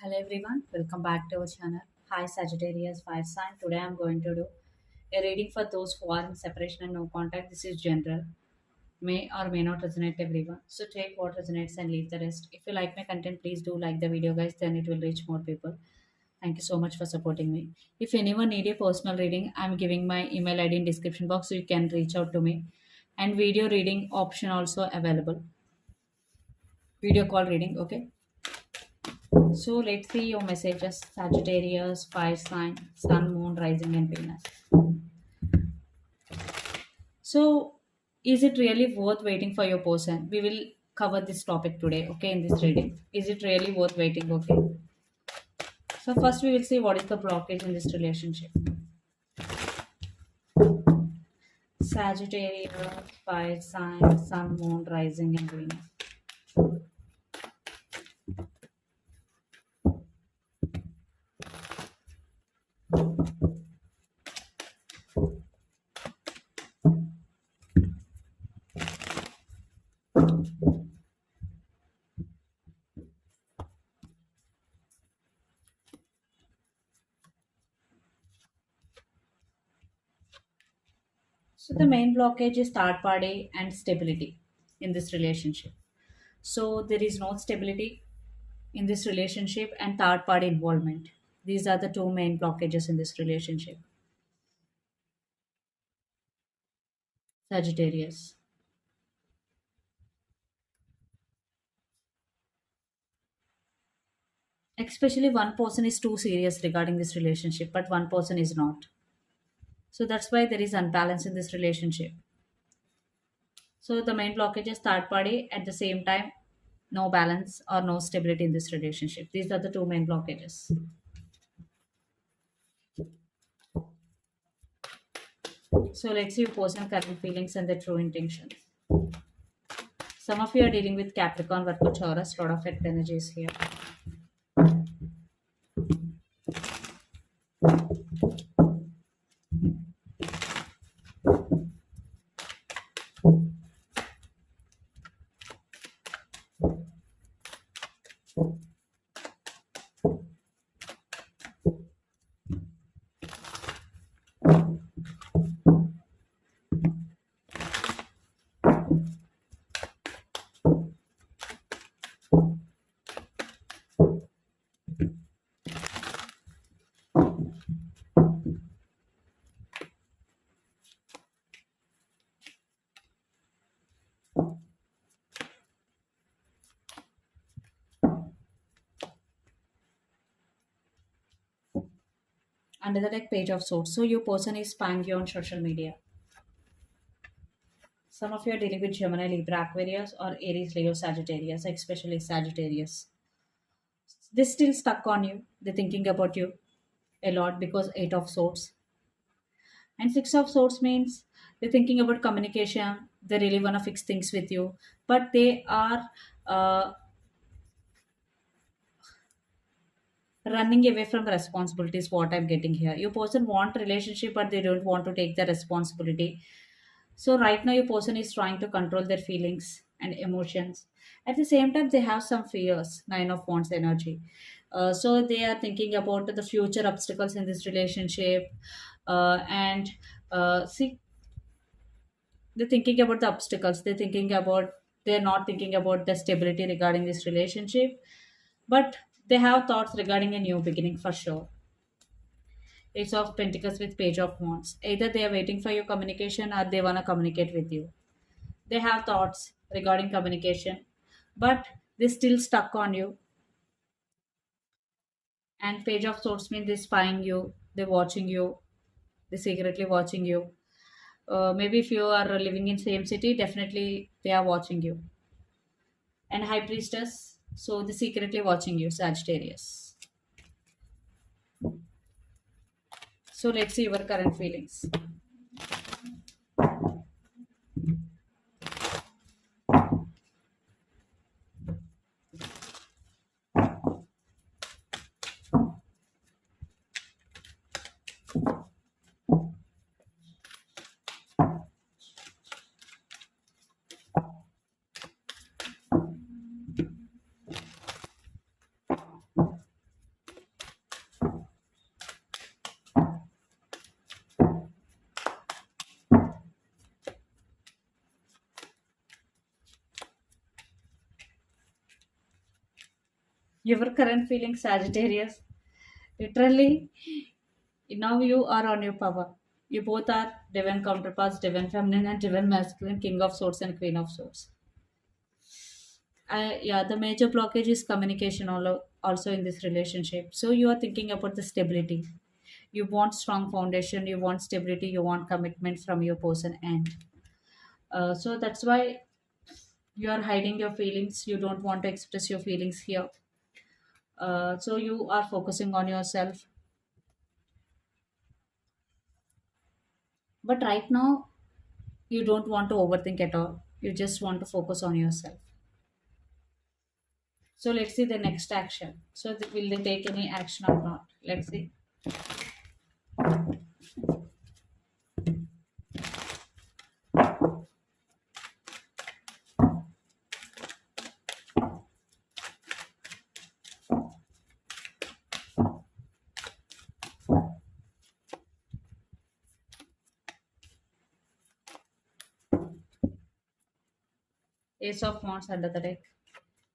Hello everyone, welcome back to our channel. Hi Sagittarius Fire Sign. Today I'm going to do a reading for those who are in separation and no contact. This is general, may or may not resonate everyone. So take what resonates and leave the rest. If you like my content, please do like the video, guys. Then it will reach more people. Thank you so much for supporting me. If anyone need a personal reading, I'm giving my email ID in description box, so you can reach out to me. And video reading option also available. Video call reading, okay. So let's see your messages. Sagittarius, fire sign, sun, moon, rising, and Venus. So, is it really worth waiting for your person? We will cover this topic today, okay, in this reading. Is it really worth waiting? Okay. So, first we will see what is the blockage in this relationship. Sagittarius, fire sign, sun, moon, rising, and Venus. So, the main blockage is third party and stability in this relationship. So, there is no stability in this relationship and third party involvement. These are the two main blockages in this relationship. Sagittarius. Especially one person is too serious regarding this relationship, but one person is not. So that's why there is unbalance in this relationship. So the main blockage is third party, at the same time, no balance or no stability in this relationship. These are the two main blockages. So let's see your personal current feelings and the true intentions. Some of you are dealing with Capricorn, Virgo, Taurus, lot of earth energies here. Under the deck, Page of Swords. So your person is spying you on social media. Some of you are dealing with Gemini, Libra, Aquarius, or Aries, Leo, Sagittarius, especially Sagittarius. They still stuck on you. They're thinking about you a lot because Eight of Swords. And Six of Swords means they're thinking about communication. They really want to fix things with you. But they are uh, running away from the responsibilities, what I'm getting here. Your person want relationship, but they don't want to take the responsibility. So right now your person is trying to control their feelings and emotions. At the same time, they have some fears. Nine of Wands energy. So they are thinking about the future obstacles in this relationship, and see, they're thinking about the obstacles. They're not thinking about the stability regarding this relationship, but they have thoughts regarding a new beginning for sure. Ace of Pentacles with Page of Wands. Either they are waiting for your communication or they want to communicate with you. They have thoughts regarding communication, but they still stuck on you. And Page of Swords means they're spying you, they're watching you, they're secretly watching you. Maybe if you are living in same city, definitely they are watching you. And High Priestess, so they're secretly watching you, Sagittarius. So let's see your current feelings. Your current feeling, Sagittarius, literally now you are on your power. You both are divine counterparts, divine feminine and divine masculine, king of swords and queen of swords. Yeah, the major blockage is communication also in this relationship. So you are thinking about the stability. You want strong foundation, you want stability, you want commitment from your person, and so that's why you are hiding your feelings. You don't want to express your feelings here. So you are focusing on yourself. But right now, you don't want to overthink at all. You just want to focus on yourself. So let's see the next action. So will they take any action or not? Let's see. Ace of Wands under the deck.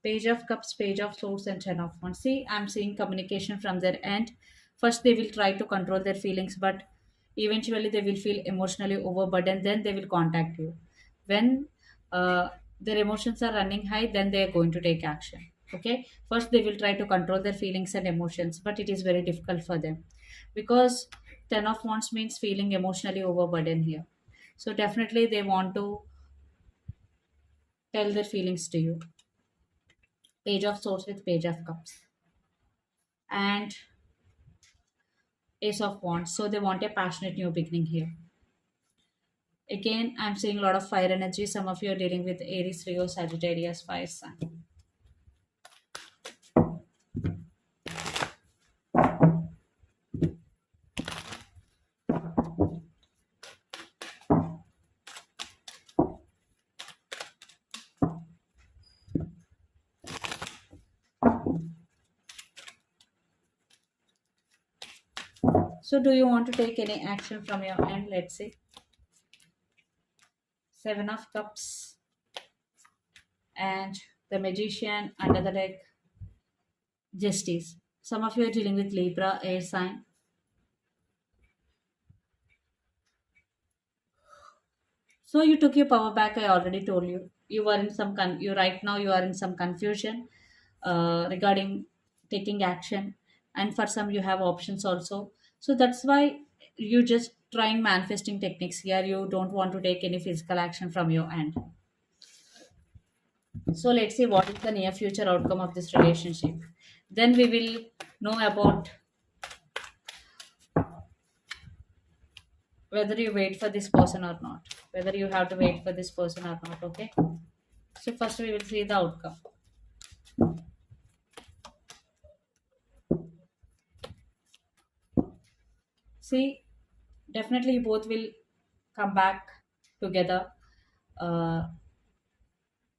Page of Cups, Page of Swords, and Ten of Wands. See, I'm seeing communication from their end. First, they will try to control their feelings, but eventually they will feel emotionally overburdened. Then they will contact you. When their emotions are running high, then they are going to take action. Okay. First, they will try to control their feelings and emotions, but it is very difficult for them because Ten of Wands means feeling emotionally overburdened here. So definitely they want to tell their feelings to you. Page of Swords with Page of Cups and Ace of Wands. So they want a passionate new beginning here. Again, I'm seeing a lot of fire energy. Some of you are dealing with Aries, Leo, Sagittarius, fire sign. So do you want to take any action from your end? Let's see. Seven of Cups and the Magician under the deck. Justice. Some of you are dealing with Libra, air sign. So you took your power back. I already told you. You were in some you right now. You are in some confusion regarding taking action, and for some you have options also. So that's why you just trying manifesting techniques here. You don't want to take any physical action from your end. So let's see what is the near future outcome of this relationship. Then we will know about whether you wait for this person or not. Whether you have to wait for this person or not. Okay. So first we will see the outcome. See, definitely you both will come back together. Uh,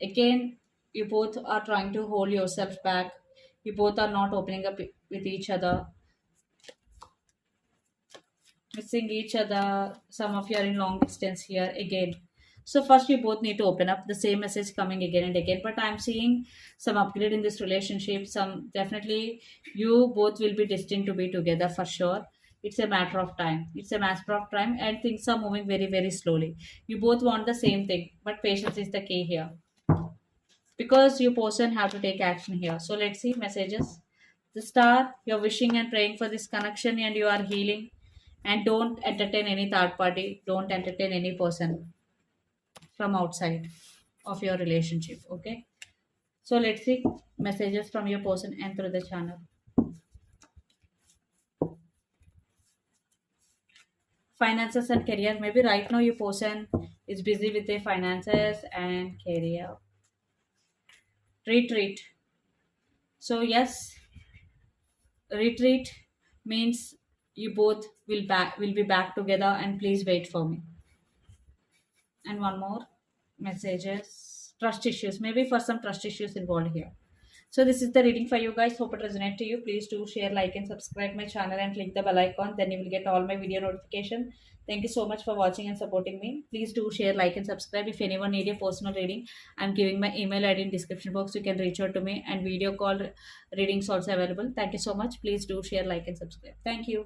Again, you both are trying to hold yourself back. You both are not opening up with each other, missing each other. Some of you are in long distance here again. So first you both need to open up. The same message coming again and again, but I'm seeing some upgrade in this relationship. Some definitely you both will be destined to be together for sure. It's a matter of time. It's a matter of time, and things are moving very, very slowly. You both want the same thing, but patience is the key here because you person have to take action here. So let's see messages. The star, you're wishing and praying for this connection and you are healing. And don't entertain any third party. Don't entertain any person from outside of your relationship. Okay. So let's see messages from your person and through the channel. Finances and career. Maybe right now your person is busy with their finances and career. Retreat. So yes, retreat means you both will be back together and please wait for me. And one more messages, trust issues, maybe for some trust issues involved here. So this is the reading for you guys. Hope it resonates to you. Please do share, like, and subscribe my channel and click the bell icon. Then you will get all my video notification. Thank you so much for watching and supporting me. Please do share, like, and subscribe. If anyone need a personal reading, I'm giving my email ID in description box. You can reach out to me, and video call readings also available. Thank you so much. Please do share, like, and subscribe. Thank you.